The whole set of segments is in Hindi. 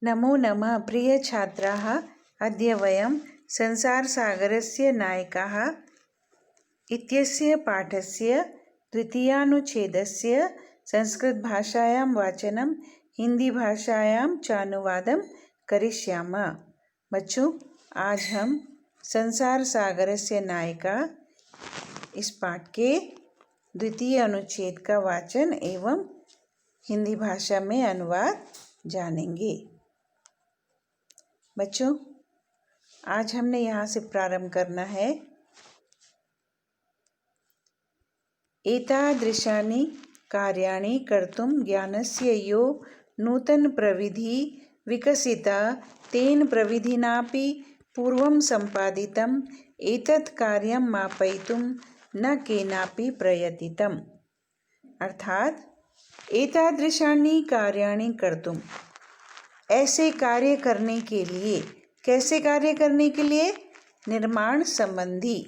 नमो नमः प्रिय छात्राः। अद्य वयं संसारसागरस्य नायिकाः इत्यस्य पाठस्य द्वितीयानुच्छेदस्य संस्कृतभाषायां वाचनं हिंदीभाषायां च अनुवादं करिष्यामः। बच्चों, आज हम संसारसागरस्य नायिका इस पाठ के द्वितीय अनुच्छेद का वाचन एवं हिंदी भाषा में अनुवाद जानेंगे। बच्चों, आज हमने यहाँ से प्रारंभ करना है। एतादृशानि कार्याणि कर्तुं ज्ञानस्य यो नूतन प्रविधि विकसिता तेन प्रविधिनापि पूर्वं सम्पादितम् एतत् कार्यं मापयितुं न केनापि प्रयतितम्। अर्थात एतादृशानि कार्याणि कर्तुं, ऐसे कार्य करने के लिए। कैसे कार्य करने के लिए? निर्माण संबंधी।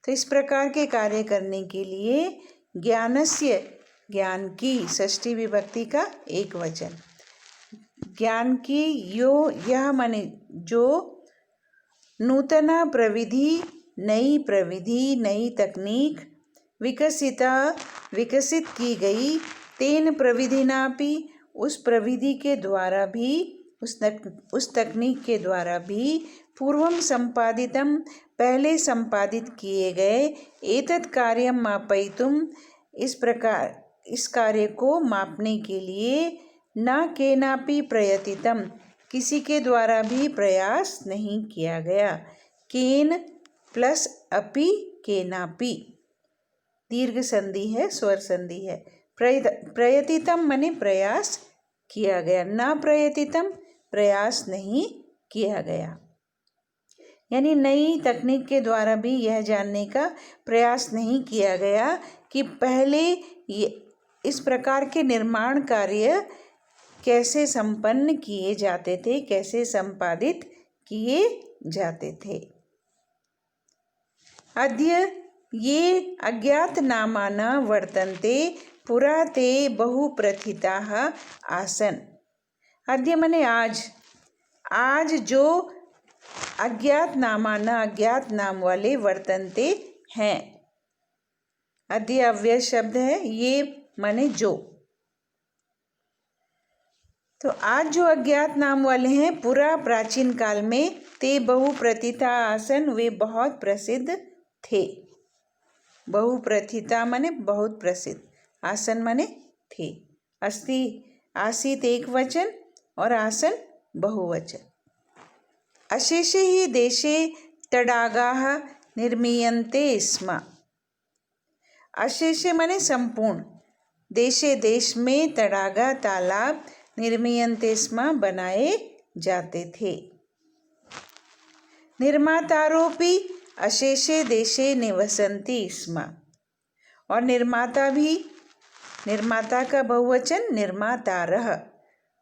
तो इस प्रकार के कार्य करने के लिए ज्ञानस्य, ज्ञान की, षष्ठी विभक्ति का एक वचन, ज्ञान की यो, यह माने जो, नूतना प्रविधि, नई प्रविधि, नई तकनीक, विकसिता, विकसित की गई, तेन प्रविधिनापि, उस प्रविधि के द्वारा भी, उस तकनीक के द्वारा भी, पूर्वम संपादितम, पहले संपादित किए गए, एतत् कार्यं मापयितुम, इस प्रकार इस कार्य को मापने के लिए, न केनापि प्रयतितम, किसी के द्वारा भी प्रयास नहीं किया गया। केन प्लस अपि, केनापि, दीर्घ संधि है, स्वर संधि है। प्रयतितम माने प्रयास किया गया, न प्रयतितम प्रयास नहीं किया गया। यानी नई तकनीक के द्वारा भी यह जानने का प्रयास नहीं किया गया कि पहले इस प्रकार के निर्माण कार्य कैसे संपन्न किए जाते थे, कैसे संपादित किए जाते थे। अद्य ये अज्ञात नामाना वर्तन्ते पुरा ते बहुप्रथिताः आसन्। अद्य माने आज, आज जो अज्ञात नामाना, अज्ञात नाम वाले, वर्तन्ते हैं। अद्य अव्यय शब्द है, ये माने जो। तो आज जो अज्ञात नाम वाले हैं, पुरा प्राचीन काल में, ते बहुप्रथिता आसन, वे बहुत प्रसिद्ध थे। बहुप्रथिता माने बहुत प्रसिद्ध, आसन माने थे। अस्ति, आसीत एक वचन और आसन बहुवचन। अशेषे हि देशे तडागाः निर्मीयन्ते स्म। अशेषे माने संपूर्ण, देशे देश में, तडागा तालाब, निर्मीयन्ते स्म बनाए जाते थे। निर्मातारोपि अशेषे देशे निवसन्ति स्म। और निर्माता भी, निर्माता का बहुवचन निर्मातारः,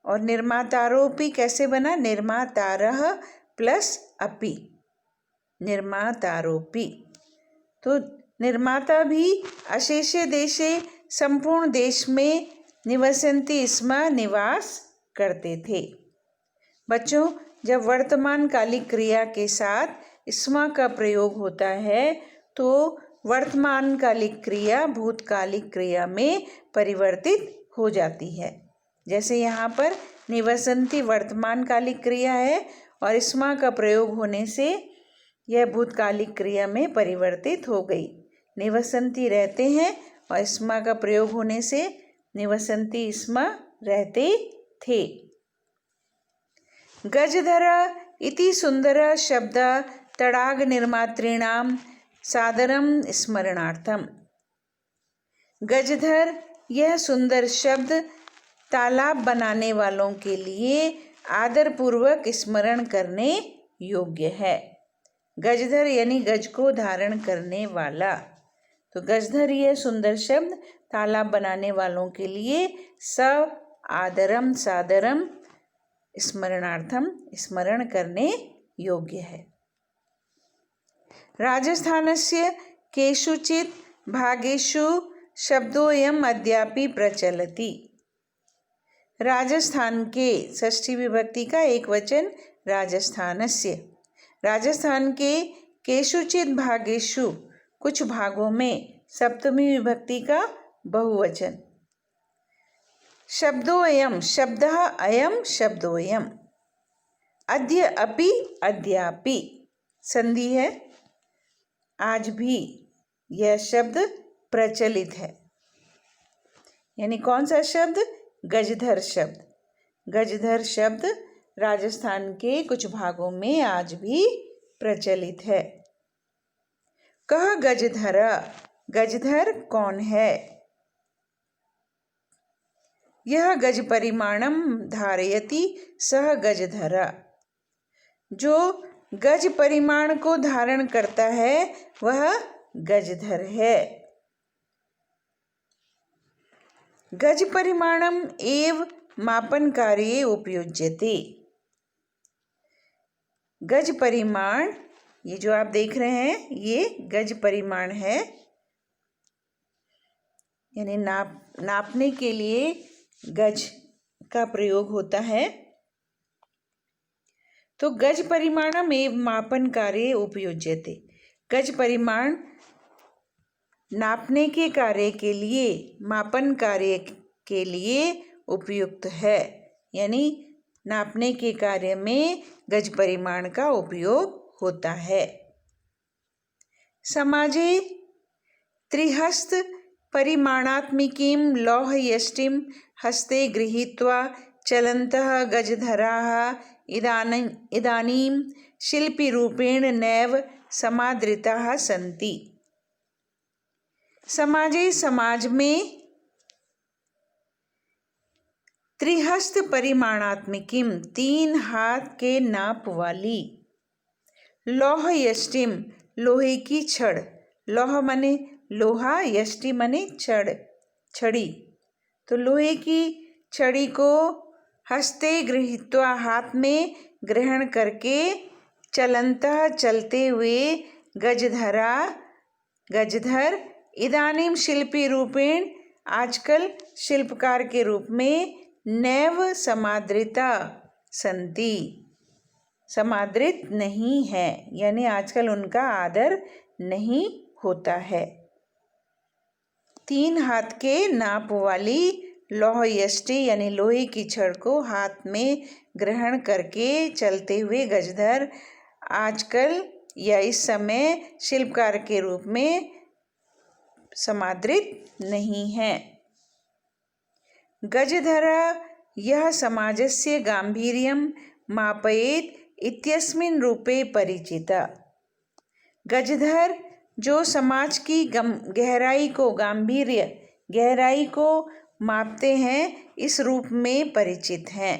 और निर्मातारोपि कैसे बना? निर्मातारः प्लस अपि, निर्मातारोपि। तो निर्माता भी अशेषे देशे, संपूर्ण देश में, निवसन्ति स्म, निवास करते थे। बच्चों, जब वर्तमान कालिक क्रिया के साथ स्म का प्रयोग होता है तो वर्तमान कालिक क्रिया भूतकालिक क्रिया में परिवर्तित हो जाती है। जैसे यहाँ पर निवसन्ति वर्तमान कालिक क्रिया है और स्म का प्रयोग होने से यह भूतकालिक क्रिया में परिवर्तित हो गई। निवसन्ति रहते हैं और स्म का प्रयोग होने से निवसन्ति स्म रहते थे। गजधर इति सुंदर शब्द तडाग निर्मातॄणां सादरं स्मरणार्थम। गजधर, यह सुंदर शब्द तालाब बनाने वालों के लिए आदरपूर्वक स्मरण करने योग्य है। गजधर यानी गज को धारण करने वाला। तो गजधर, यह सुंदर शब्द तालाब बनाने वालों के लिए सब आदरम, सादरम, स्मरणार्थम, स्मरण करने योग्य है। राजस्थानस्य केषुचित् भागेषु शब्दोऽयम् अद्यापि प्रचलति। राजस्थान के, षष्ठी विभक्ति का एक वचन राजस्थानस्य। राजस्थान के केषुचित् भागेषु, कुछ भागों में, सप्तमी विभक्ति का बहुवचन। शब्दोऽयं, शब्दः अयं शब्दोऽयं। अद्य अपि अद्यापि, संधि है, आज भी, यह शब्द प्रचलित है। यानी कौन सा शब्द? गजधर शब्द। गजधर शब्द राजस्थान के कुछ भागों में आज भी प्रचलित है। कह गजधर, गजधर कौन है? यह गज परिमाणम धारयति सह गजधर, जो गज परिमाण को धारण करता है वह गजधर है। गज परिमाणम एव मापन कार्ये उपयुज्यते। गज परिमाण, ये जो आप देख रहे हैं, ये गज परिमाण है, यानी नापने के लिए गज का प्रयोग होता है। तो गज परिमाणम एवं मापन कार्य उपयुज्यते। गज परिमाण नापने के कार्य के लिए, मापन कार्य के लिए उपयुक्त है। यानी नापने के कार्य में गज परिमाण का उपयोग होता है। समाजे त्रिहस्त परिमाणात्मिकीं लौहयष्टिं हस्ते गृहीत्वा चलन्तः गजधराः इदानीं शिल्पीरूपेण नैव समादृताः सन्ति। समाजे, समाज में, त्रिहस्त परिमाणात्मिकीं, 3 हाथ के नाप वाली, लौहयष्टिम, लोहे की छड़, लौह माने लोहा, यष्टि माने छड़, छड़ी, तो लोहे की छड़ी को हस्ते गृहीत्वा, हाथ में ग्रहण करके, चलन्तः, चलते हुए, गजधरा, गजधर, इदानीं शिल्पी रूपेण, आजकल शिल्पकार के रूप में, नैव समादृता संति, समादृत नहीं है, यानी आजकल उनका आदर नहीं होता है। 3 हाथ के नाप वाली लौह यष्टि यानी लोहे की छड़ को हाथ में ग्रहण करके चलते हुए गजधर आजकल या इस समय शिल्पकार के रूप में समादृत नहीं है। गजधरा यह समाजस्य गांभीर्यं मापयेत् इत्यस्मिन् रूपे परिचिता। गजधर जो समाज की गहराई को, गांभीर्य, गहराई को मापते हैं, इस रूप में परिचित हैं।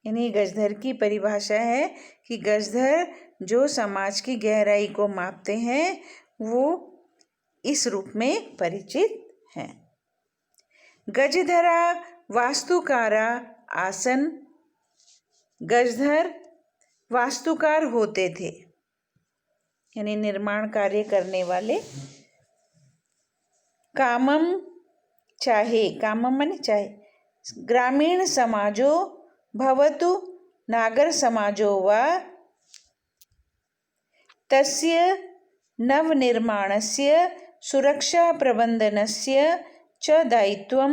यानी गजधर की परिभाषा है कि गजधर जो समाज की गहराई को मापते हैं वो इस रूप में परिचित हैं। गजधरा वास्तुकारा आसन, गजधर वास्तुकार होते थे, यानी निर्माण कार्य करने वाले। कामम चाहे, कामम माने चाहे, ग्रामीण समाजो भवतु नागर समाजो वा तस्य नवनिर्माणस्य सुरक्षा प्रबंधनस्य च दायित्वं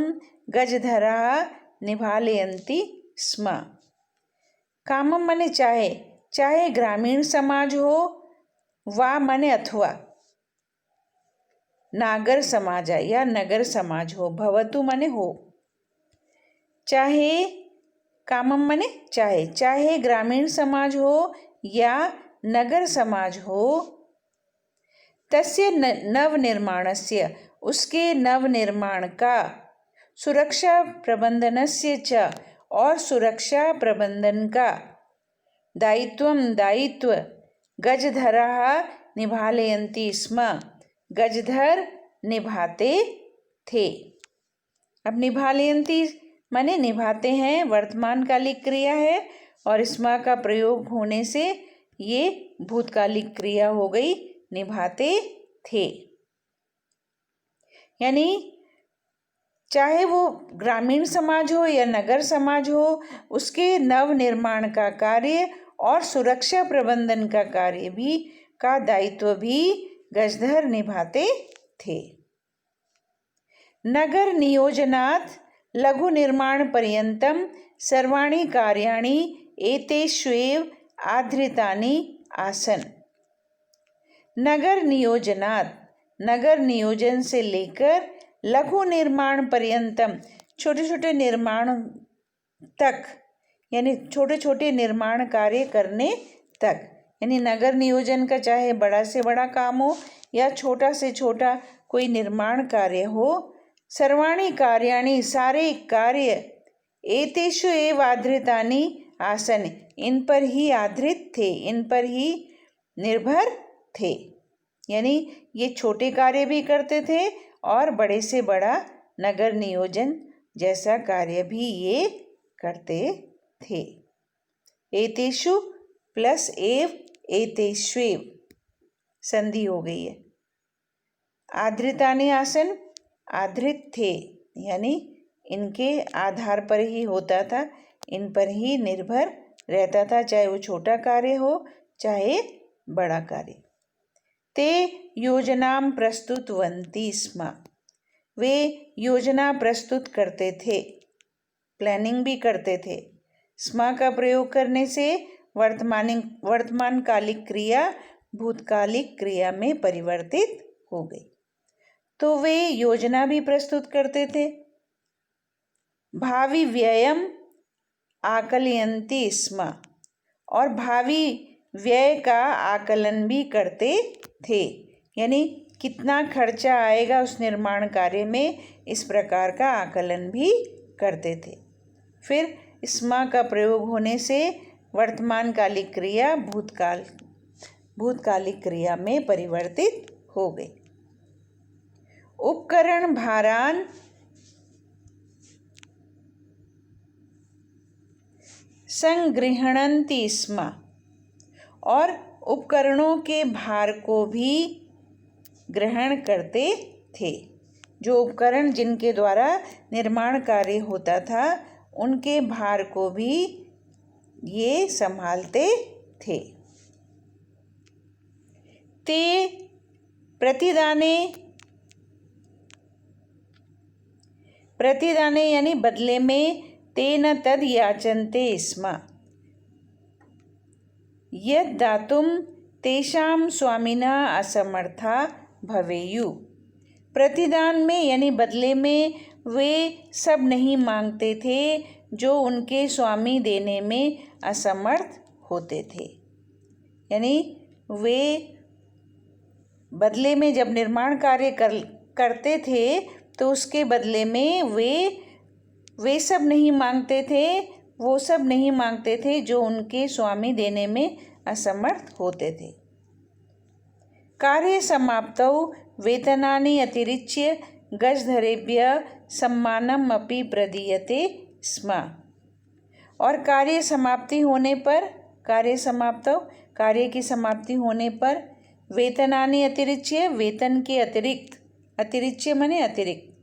गजधराः निभालयन्ति स्म। कामम माने चाहे, चाहे ग्रामीण समाज हो, वा माने अथवा, नागर समाज या नगर समाज हो, भवतु माने हो, चाहे, कामम माने चाहे, चाहे ग्रामीण समाज हो या नगर समाज हो, तस्य नवनिर्माणस्य, उसके नवनिर्माण का, सुरक्षा प्रबंधनस्य च, और सुरक्षा प्रबंधन का, दायित्वम दायित्व, गजधराः निभालयन्ति स्म, गजधर निभाते थे। अब निभालयन्ति माने निभाते हैं, वर्तमान कालिक क्रिया है और स्म का प्रयोग होने से ये भूतकालिक क्रिया हो गई, निभाते थे। यानी चाहे वो ग्रामीण समाज हो या नगर समाज हो, उसके नव निर्माण का कार्य और सुरक्षा प्रबंधन का कार्य भी का दायित्व भी गजधर निभाते थे। नगर नियोजनात् लघु निर्माण पर्यंतम सर्वाणि कार्याणि एतेष्वेव आधृतानि आसन। नगर नियोजनात्, नगर नियोजन से लेकर लघु निर्माण पर्यंतम, छोटे छोटे निर्माण तक, यानी छोटे छोटे निर्माण कार्य करने तक, यानी नगर नियोजन का चाहे बड़ा से बड़ा काम हो या छोटा से छोटा कोई निर्माण कार्य हो, सर्वाणि कार्याणि, सारे कार्य एतेषु एव आधृतानि आसन, इन पर ही आधृत थे, इन पर ही निर्भर थे। यानी ये छोटे कार्य भी करते थे और बड़े से बड़ा नगर नियोजन जैसा कार्य भी ये करते थे। एतेषु प्लस एव एतेष्वेव संधि हो गई है। आधृतानि आसन, आधृत थे, यानी इनके आधार पर ही होता था, इन पर ही निर्भर रहता था, चाहे वो छोटा कार्य हो चाहे बड़ा कार्य। ते योजनां प्रस्तुतवन्ति स्म, वे योजना प्रस्तुत करते थे, प्लानिंग भी करते थे। स्म का प्रयोग करने से वर्तमान कालिक क्रिया भूतकालिक क्रिया में परिवर्तित हो गई। तो वे योजना भी प्रस्तुत करते थे। भावी व्ययम आकलयन्ति स्म, और भावी व्यय का आकलन भी करते थे, यानी कितना खर्चा आएगा उस निर्माण कार्य में, इस प्रकार का आकलन भी करते थे। फिर स्म का प्रयोग होने से वर्तमानकालिक क्रिया भूतकालिक क्रिया में परिवर्तित हो गई। उपकरण भारान संगृह्णन्ति स्म, और उपकरणों के भार को भी ग्रहण करते थे। जो उपकरण जिनके द्वारा निर्माण कार्य होता था उनके भार को भी ये संभालते थे। ते प्रतिदाने यानी बदले में तेन तद याचन्ते स्म, यद् दातुं तेषां स्वामिनः असमर्था भवेयुः। प्रतिदान में यानी बदले में वे सब नहीं मांगते थे जो उनके स्वामी देने में असमर्थ होते थे। यानी वे बदले में जब निर्माण कार्य करते थे तो उसके बदले में वे सब नहीं मांगते थे, वो सब नहीं मांगते थे जो उनके स्वामी देने में असमर्थ होते थे। कार्य समाप्तौ वेतनानि अतिरिच्य गजधरेभ्यः सम्मानम् अपि प्रदीयते स्म, और कार्य की समाप्ति होने पर वेतनानि अतिरिच्य, वेतन के अतिरिक्त, अतिरिच्य माने अतिरिक्त,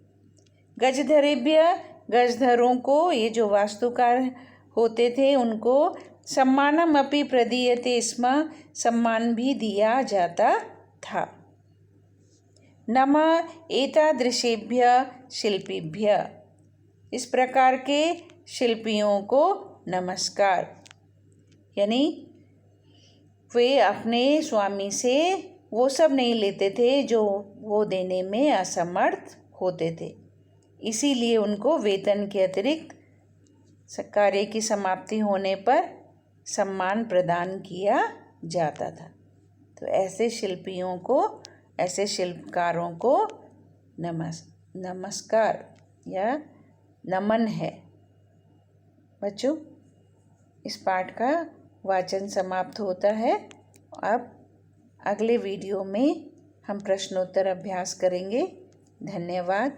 गजधरेभ्यः गजधरों को, ये जो वास्तुकार होते थे उनको, सम्मानम अपि प्रदीयते स्म, सम्मान भी दिया जाता था। नमः एतादृशेभ्यः शिल्पीभ्यः, इस प्रकार के शिल्पियों को नमस्कार। यानी वे अपने स्वामी से वो सब नहीं लेते थे जो वो देने में असमर्थ होते थे, इसीलिए उनको वेतन के अतिरिक्त कार्य की समाप्ति होने पर सम्मान प्रदान किया जाता था। तो ऐसे शिल्पियों को, ऐसे शिल्पकारों को नमस्कार या नमन है। बच्चों, इस पाठ का वाचन समाप्त होता है। अब अगले वीडियो में हम प्रश्नोत्तर अभ्यास करेंगे। धन्यवाद।